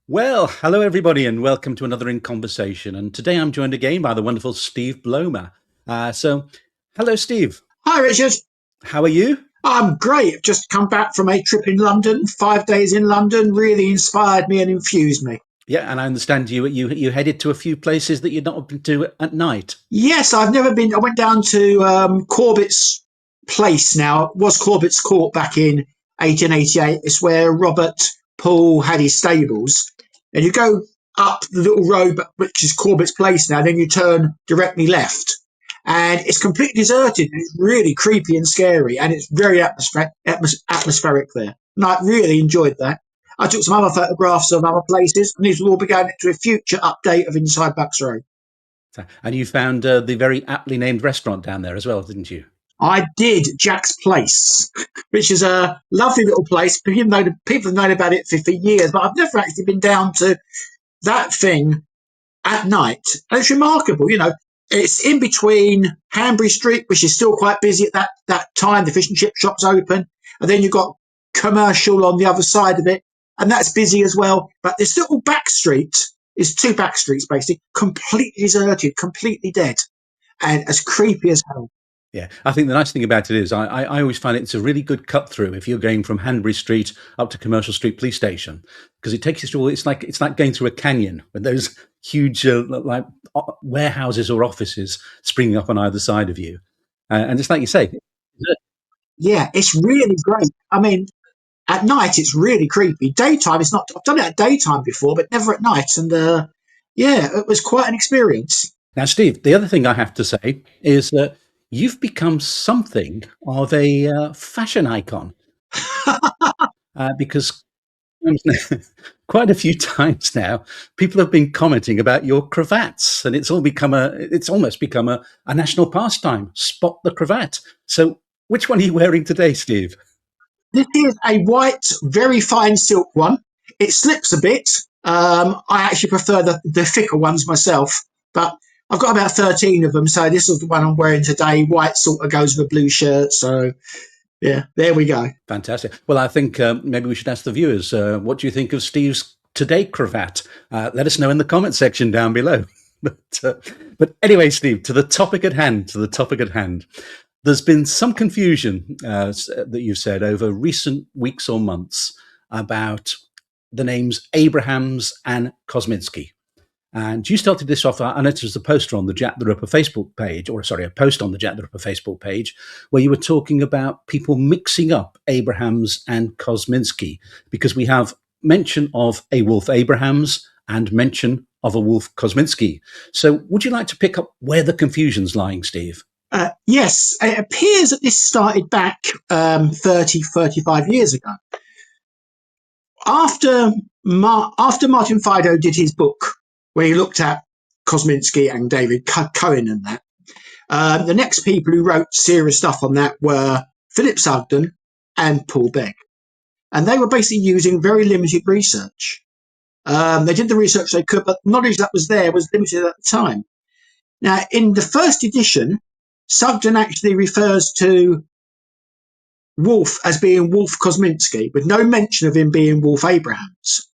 Well, hello everybody, and welcome to another In Conversation. And today I'm joined again by the wonderful Steve Blomer. Hello, Steve. Hi, Richard. How are you? I'm great. I've just come back from a trip in London. 5 days in London really inspired me and infused me. Yeah, and I understand you headed to a few places that you'd not been to at night. Yes, I've never been. I went down to Corbett's Place now. It was Corbett's Court back in 1888. It's where Robert Poole had his stables. And you go up the little road, which is Corbett's Place now, then you turn directly left. And it's completely deserted. It's really creepy and scary, and it's very atmospheric there. And I really enjoyed that. I took some other photographs of other places, and these will all be going into a future update of Inside Bucks Road. And you found the very aptly named restaurant down there as well, didn't you? I did Jack's Place, which is a lovely little place. People have known about it for years, but I've never actually been down to that thing at night. And it's remarkable, you know. It's in between Hanbury Street, which is still quite busy at that time. The fish and chip shop's open. And then you've got commercial on the other side of it, and that's busy as well. But this little back street is two back streets, basically, completely deserted, completely dead, and as creepy as hell. Yeah, I think the nice thing about it is I always find it's a really good cut through if you're going from Hanbury Street up to Commercial Street Police Station, because it takes you through. It's like going through a canyon with those huge warehouses or offices springing up on either side of you, and it's like you say. Yeah, it's really great. I mean, at night it's really creepy. Daytime it's not. I've done it at daytime before, but never at night. And yeah, it was quite an experience. Now, Steve, the other thing I have to say is that you've become something of a fashion icon because quite a few times now, people have been commenting about your cravats, and it's almost become a national pastime. Spot the cravat. So, which one are you wearing today, Steve? This is a white, very fine silk one. It slips a bit. I actually prefer the thicker ones myself, but I've got about 13 of them. So this is the one I'm wearing today. White sort of goes with a blue shirt. So yeah, there we go. Fantastic. Well, I think maybe we should ask the viewers, what do you think of Steve's today cravat? Let us know in the comment section down below. But anyway, Steve, to the topic at hand. There's been some confusion that you've said over recent weeks or months about the names Abrahams and Kosminski. And you started this off, I noticed a poster on the Jack the Ripper Facebook page, a post on the Jack the Ripper Facebook page, where you were talking about people mixing up Abrahams and Kosminski, because we have mention of a Woolf Abrahams and mention of a Woolf Kosminski. So would you like to pick up where the confusion's lying, Steve? Yes, it appears that this started back 30, 35 years ago. After Martin Fido did his book, where he looked at Kosminski and David Cohen and that, the next people who wrote serious stuff on that were Philip Sugden and Paul Begg. And they were basically using very limited research. They did the research they could, but knowledge that was there was limited at the time. Now, in the first edition, Sugden actually refers to Woolf as being Woolf Kosminski, with no mention of him being Woolf Abrahams.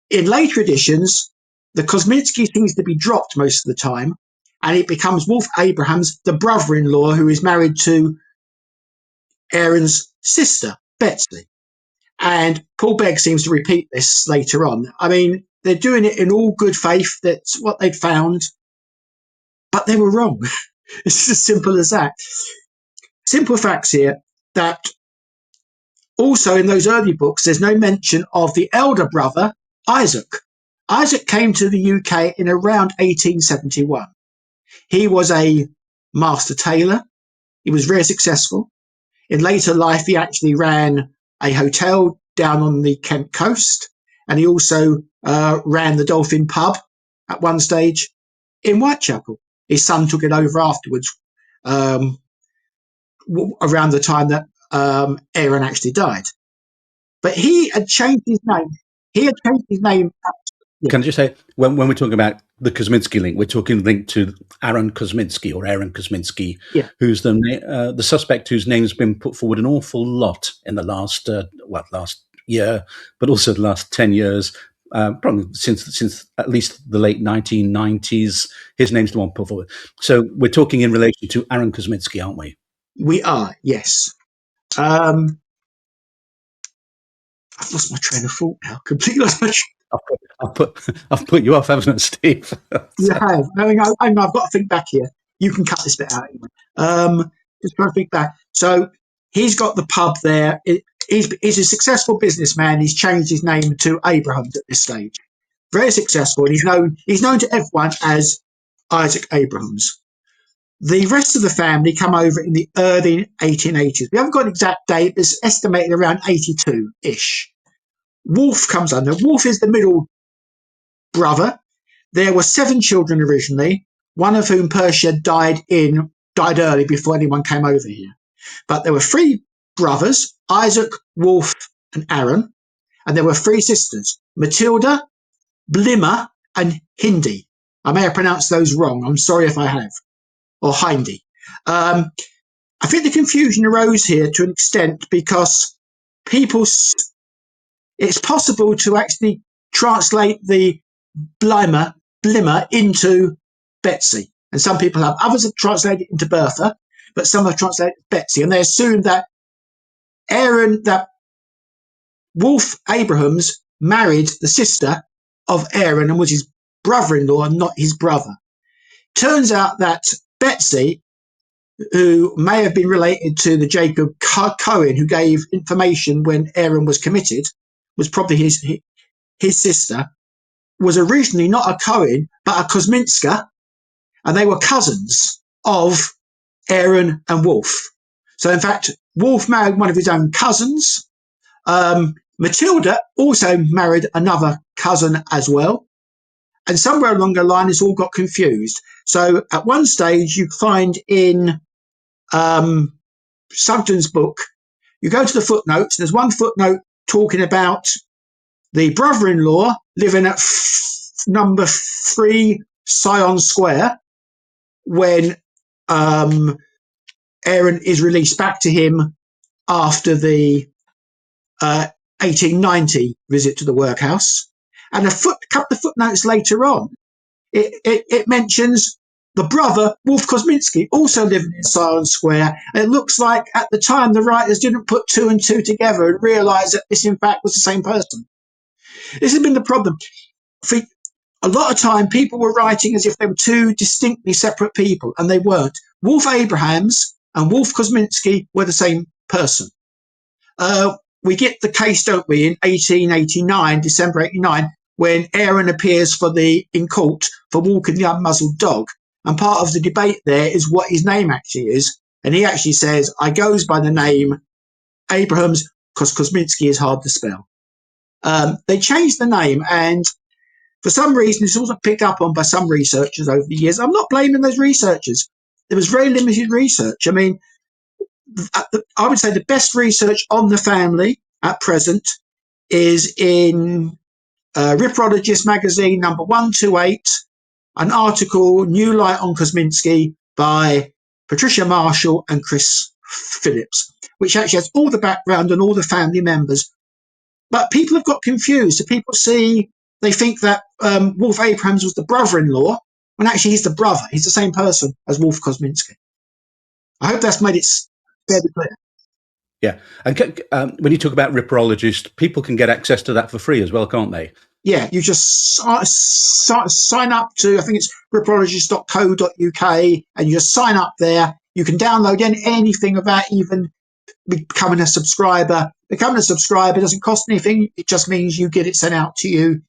In later editions, the Kosminski seems to be dropped most of the time, and it becomes Woolf Abrahams, the brother-in-law who is married to Aaron's sister, Betsy. And Paul Begg seems to repeat this later on. I mean, they're doing it in all good faith. That's what they'd found, but they were wrong. It's as simple as that. Simple facts here that also in those early books, there's no mention of the elder brother, Isaac. Isaac came to the UK in around 1871. He was a master tailor. He was very successful. In later life, he actually ran a hotel down on the Kent coast, and he also ran the Dolphin Pub at one stage in Whitechapel. His son took it over afterwards, around the time that Aaron actually died. But he had changed his name. Can I just say, when we're talking about the Kosminski link, we're talking linked to Aaron Kosminski, Yeah. who's the suspect whose name's been put forward an awful lot in the last year, but also the last 10 years, probably since at least the late 1990s. His name's the one put forward. So we're talking in relation to Aaron Kosminski, aren't we? We are, yes. I've lost my train of thought now. Completely lost my I've put you off, haven't I, Steve? You have. I've got to think back here. You can cut this bit out. Anyway. Just trying to think back. So he's got the pub there. He's a successful businessman. He's changed his name to Abrahams at this stage. Very successful. And he's known to everyone as Isaac Abrahams. The rest of the family come over in the early 1880s. We haven't got an exact date. It's estimated around 82-ish. Woolf comes under. Woolf is the middle brother. There were 7 children originally, one of whom Persia died early before anyone came over here. But there were 3 brothers, Isaac, Woolf, and Aaron, and there were 3 sisters, Matilda, Blomer, and Hindi. I may have pronounced those wrong. I'm sorry if I have. Or Hindi. I think the confusion arose here to an extent because it's possible to actually translate the Blimmer into Betsy. And some people have. Others have translated it into Bertha, but some have translated Betsy. And they assume that Woolf Abrahams married the sister of Aaron and was his brother-in-law and not his brother. Turns out that Betsy, who may have been related to the Jacob Cohen who gave information when Aaron was committed, was probably his sister, was originally not a Cohen, but a Kosminska, and they were cousins of Aaron and Woolf. So, in fact, Woolf married one of his own cousins. Matilda also married another cousin as well. And somewhere along the line, it's all got confused. So, at one stage, you find in Sugden's book, you go to the footnotes, there's one footnote talking about the brother-in-law living at number 3 Sion Square when Aaron is released back to him after the 1890 visit to the workhouse. And a couple of footnotes later on, it mentions the brother, Woolf Kosminski, also living in Sion Square. And it looks like at the time the writers didn't put 2 and 2 together and realise that this in fact was the same person. This has been the problem. For a lot of time, people were writing as if they were 2 distinctly separate people, and they weren't. Woolf Abrahams and Woolf Kosminski were the same person. We get the case, don't we, in 1889, December 89, when Aaron appears in court for walking the unmuzzled dog. And part of the debate there is what his name actually is. And he actually says, I goes by the name Abrahams because Kosminski is hard to spell. They changed the name, and for some reason, it's also picked up on by some researchers over the years. I'm not blaming those researchers. There was very limited research. I mean, I would say the best research on the family at present is in Ripperologist magazine number 128, an article, New Light on Kosminski, by Patricia Marshall and Chris Phillips, which actually has all the background and all the family members. But people have got confused. So people they think that Woolf Abrahams was the brother-in-law, when actually he's the brother. He's the same person as Woolf Kosminski. I hope that's made it fairly clear. Yeah. And when you talk about Ripperologist, people can get access to that for free as well, can't they? Yeah, you just sign up to, I think it's ripperologist.co.uk, and you just sign up there. You can download anything about even becoming a subscriber. Becoming a subscriber doesn't cost anything. It just means you get it sent out to you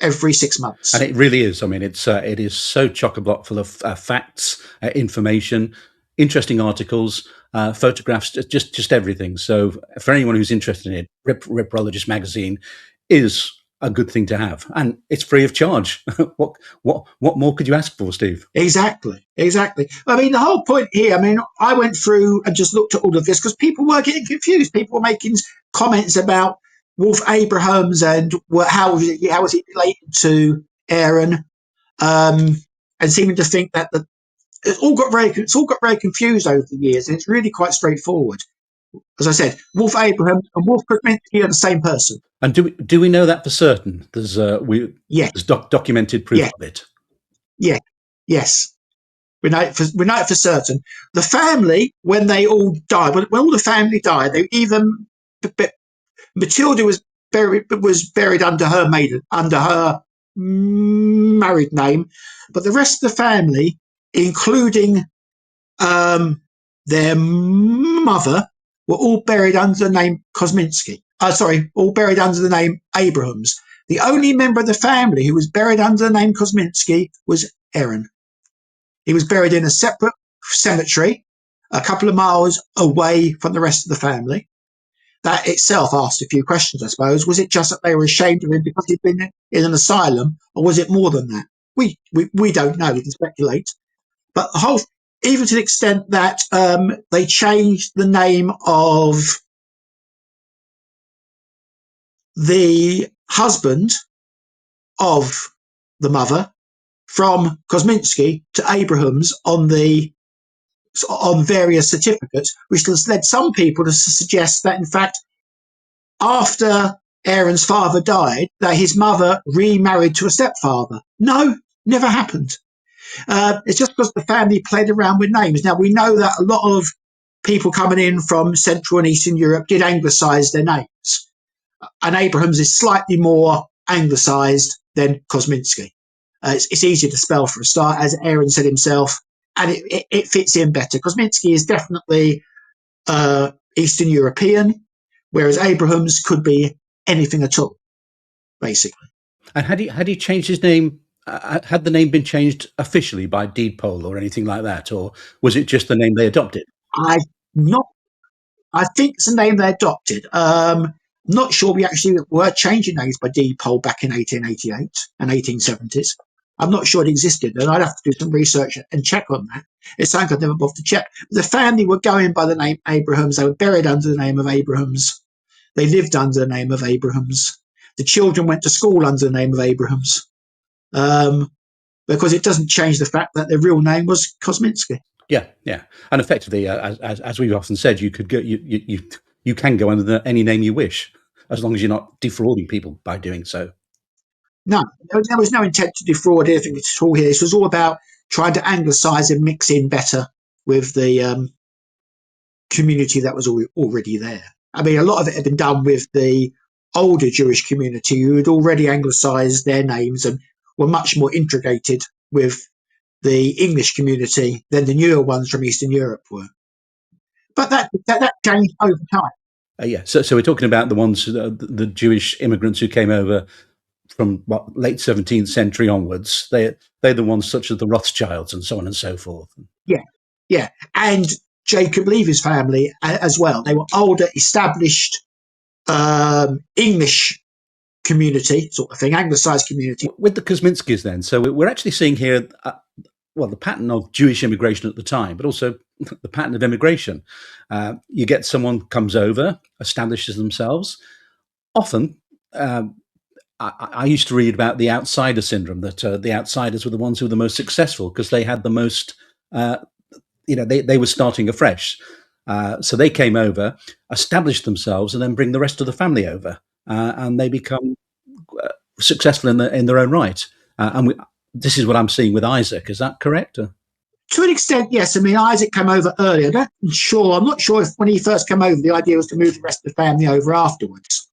every 6 months. And it really is. I mean, it is so chock-a-block full of facts, information, interesting articles, photographs, just everything. So for anyone who's interested in it, Ripperologist magazine is a good thing to have, and it's free of charge. What more could you ask for, Steve? Exactly. I mean, the whole point here, I mean, I went through and just looked at all of this because people were getting confused. People were making comments about Woolf Abrahams and how was it related to Aaron, and seeming to think that it's all got very confused over the years, and it's really quite straightforward. As I said, Woolf Abrahams and Woolf Kosminski are the same person. And do we know that for certain? Yes, There's documented proof yes, of it. yes, yes. We know it for certain. The family, when they all died, when all the family died, they even Matilda was buried under her married name, but the rest of the family, including their mother, were all buried under the name Kosminski. All buried under the name Abrahams. The only member of the family who was buried under the name Kosminski was Aaron. He was buried in a separate cemetery a couple of miles away from the rest of the family. That itself asked a few questions, I suppose. Was it just that they were ashamed of him because he'd been in an asylum, or was it more than that? We don't know. We can speculate. But the whole, even to the extent that they changed the name of the husband of the mother from Kosminski to Abrahams on various certificates, which has led some people to suggest that, in fact, after Aaron's father died, that his mother remarried to a stepfather. No, never happened. It's just because the family played around with names. Now, we know that a lot of people coming in from Central and Eastern Europe did anglicise their names. And Abrahams is slightly more anglicised than Kosminski. It's easier to spell for a start, as Aaron said himself, and it fits in better. Kosminski is definitely Eastern European, whereas Abrahams could be anything at all, basically. And had he changed his name? Had the name been changed officially by deed poll or anything like that, or was it just the name they adopted? I not. I think it's the name they adopted. Not sure we actually were changing names by deed poll back in 1888 and 1870s. I'm not sure it existed, and I'd have to do some research and check on that. It's something I've never bothered to check. The family were going by the name Abrahams. They were buried under the name of Abrahams. They lived under the name of Abrahams. The children went to school under the name of Abrahams. Because it doesn't change the fact that their real name was Kosminski. Yeah, yeah, and effectively, as we've often said, you could go, you can go under any name you wish, as long as you're not defrauding people by doing so. No, there was no intent to defraud anything at all here. This was all about trying to anglicise and mix in better with the community that was already there. I mean, a lot of it had been done with the older Jewish community who had already anglicised their names and were much more integrated with the English community than the newer ones from Eastern Europe were. But that changed over time. Yeah, so we're talking about the ones, the Jewish immigrants who came over from late 17th century onwards. They're the ones such as the Rothschilds and so on and so forth. Yeah, and Jacob Levy's family as well. They were older, established English community sort of thing, anglicised community. With the Kosminskis then, so we're actually seeing here, the pattern of Jewish immigration at the time, but also the pattern of immigration. You get someone comes over, establishes themselves. Often, I used to read about the outsider syndrome, that the outsiders were the ones who were the most successful because they had the most, they were starting afresh. So they came over, established themselves, and then bring the rest of the family over, and they become successful in their own right. This is what I'm seeing with Isaac. Is that correct? To an extent, yes. I mean, Isaac came over earlier. I'm not sure if when he first came over, the idea was to move the rest of the family over afterwards.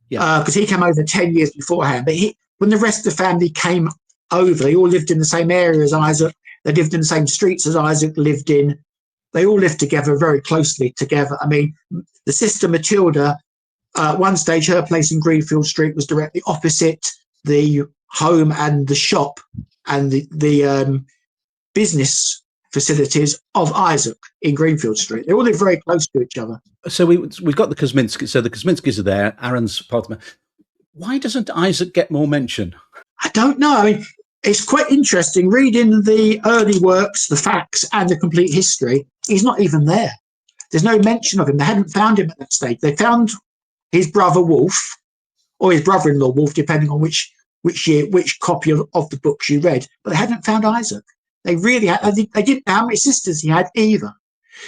Yeah. Because he came over 10 years beforehand. But when the rest of the family came over, they all lived in the same area as Isaac. They lived in the same streets as Isaac lived in. They all lived together, very closely together. I mean, the sister Matilda, at one stage, her place in Greenfield Street was directly opposite the home and the shop and the business facilities of Isaac in Greenfield Street. They all live very close to each other. So we've got the Kosminskis. So the Kosminskis are there. Aaron's part of it. Why doesn't Isaac get more mention? I don't know. I mean, it's quite interesting reading the early works, the facts, and the complete history. He's not even there. There's no mention of him. They hadn't found him at that stage. They found his brother Woolf, or his brother-in-law Woolf, depending on which copy of the books you read. But they hadn't found Isaac. They really had. They didn't know how many sisters he had either.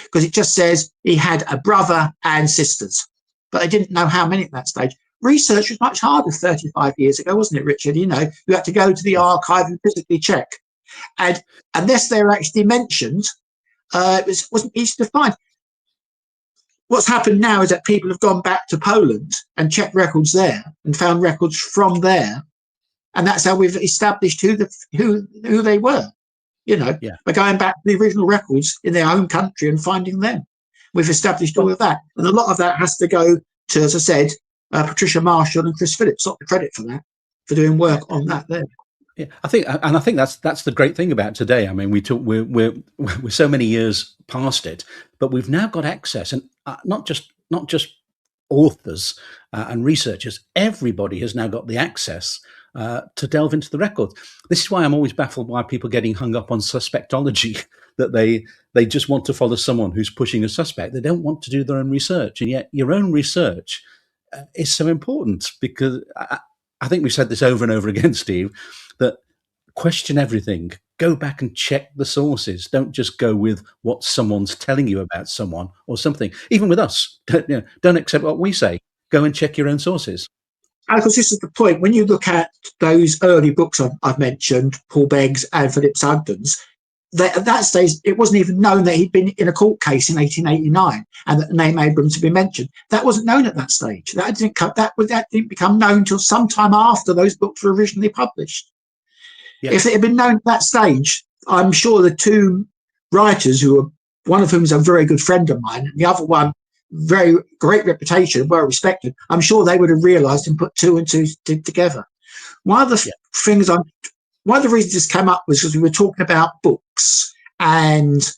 because it just says he had a brother and sisters, but they didn't know how many at that stage. Research was much harder 35 years ago, wasn't it, Richard? You had to go to the archive and physically check. And unless they were actually mentioned, it wasn't easy to find. What's happened now is that people have gone back to Poland and checked records there and found records from there. And that's how we've established who they were, by going back to the original records in their home country and finding them. We've established all of that. And a lot of that has to go to, as I said, Patricia Marshall and Chris Phillips got the credit for that, for doing work on that there. Yeah, I think that's the great thing about today. I mean, we're so many years past it, but we've now got access, and not just authors and researchers. Everybody has now got the access to delve into the records. This is why I'm always baffled by people getting hung up on suspectology, that they just want to follow someone who's pushing a suspect. They don't want to do their own research, and yet your own research is so important, because I think we've said this over and over again, Steve, that question everything. Go back and check the sources. Don't just go with what someone's telling you about someone or something. Even with us, don't accept what we say. Go and check your own sources. And of course, this is the point. When you look at those early books I've mentioned, Paul Begg's and Philip Sugden's, at that stage, it wasn't even known that he'd been in a court case in 1889 and that the name Abrahams had been mentioned. That wasn't known at that stage. That didn't become known until sometime after those books were originally published. Yeah. If it had been known at that stage, I'm sure the two writers, one of whom is a very good friend of mine, and the other one, very great reputation, well respected, I'm sure they would have realised and put two and two together. One of the reasons this came up was because we were talking about books and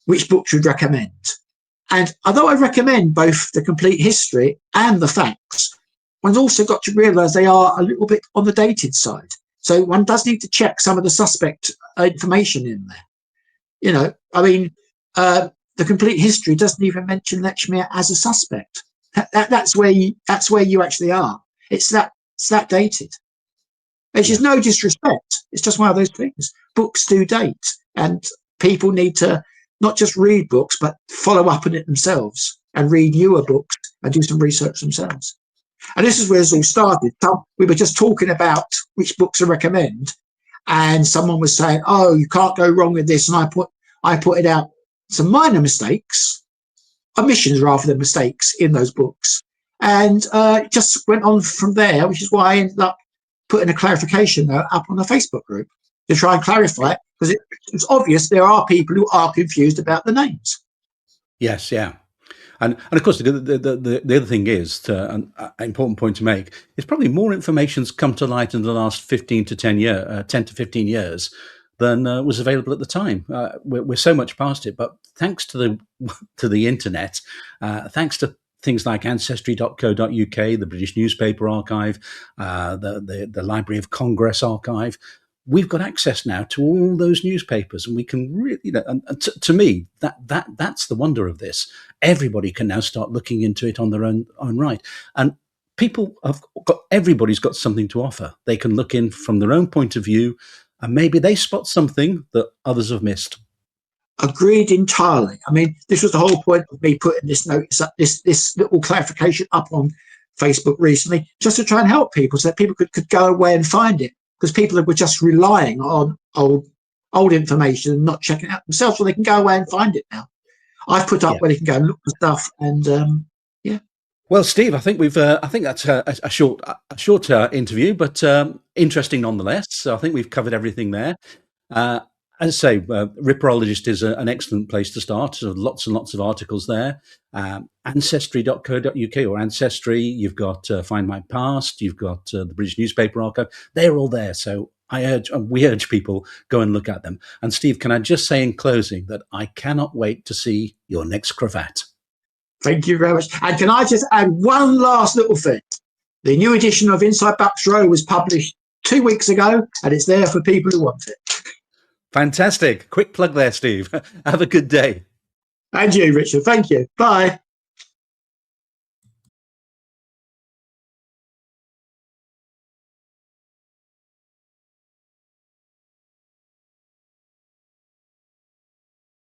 which books you'd recommend. And although I recommend both the complete history and the facts, one's also got to realise they are a little bit on the dated side. So one does need to check some of the suspect information in there. The complete history doesn't even mention Lechmere as a suspect. That's where you actually are. It's that dated. Which is no disrespect. It's just one of those things. Books do date, and people need to not just read books, but follow up on it themselves and read newer books and do some research themselves. And this is where this all started. We were just talking about which books to recommend, and someone was saying, "Oh, you can't go wrong with this," and I put it out some minor mistakes, omissions rather than mistakes in those books, and it just went on from there, which is why I ended up putting a clarification note up on the Facebook group to try and clarify it, because it's obvious there are people who are confused about the names. Yes, yeah. And of course, the other thing is, an important point to make, is probably more information's come to light in the last 10 to 15 years than was available at the time. We're so much past it, but thanks to the internet, thanks to things like ancestry.co.uk, the British Newspaper Archive, the Library of Congress Archive, we've got access now to all those newspapers, and we can really, to me, that's the wonder of this. Everybody can now start looking into it on their own right, and everybody's got something to offer. They can look in from their own point of view, and maybe they spot something that others have missed. Agreed entirely. I mean, this was the whole point of me putting this notice up, this little clarification up on Facebook recently, just to try and help people so that people could go away and find it, because people were just relying on old information and not checking it out themselves, so they can go away and find it now. I've put up where they can go and look for stuff, and Well, Steve, I think that's a short interview, but interesting nonetheless. So I think we've covered everything there. As I say, Ripperologist is an excellent place to start. So lots and lots of articles there. Ancestry.co.uk or Ancestry. You've got Find My Past. You've got the British Newspaper Archive. They're all there. So we urge people, go and look at them. And Steve, can I just say in closing that I cannot wait to see your next cravat. Thank you very much. And can I just add one last little thing? The new edition of Inside Bucks Row was published 2 weeks ago, and it's there for people who want it. Fantastic. Quick plug there, Steve. Have a good day. And you, Richard. Thank you. Bye.